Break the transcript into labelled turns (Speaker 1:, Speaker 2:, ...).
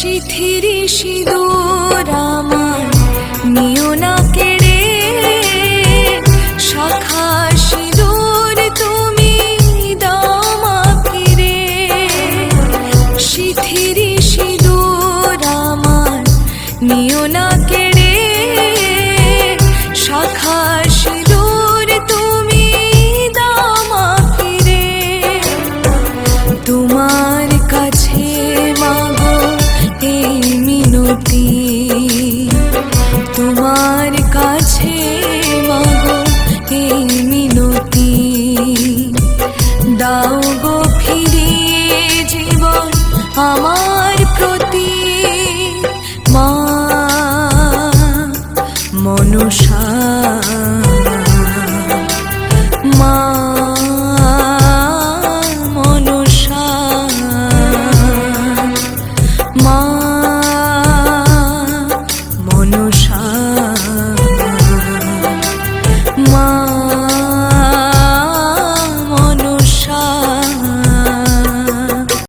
Speaker 1: সিথিরি সিঁদুর আমার নিও না কেড়ে, শাখা সিঁদুর তুমি দাও মা ফিরে। সিথিরি সিঁদুর আমার নিও না কেড়ে, শাখা সিঁদুর তুমি দাও মা ফিরে। তোমার কাছে মাগো এই মিনতি, তোমার কাছে মাগো এই মিনতি, দাও গো ফিরিয়ে জীবন আমার প্রতি। মা মনসা, মা মনসা, মা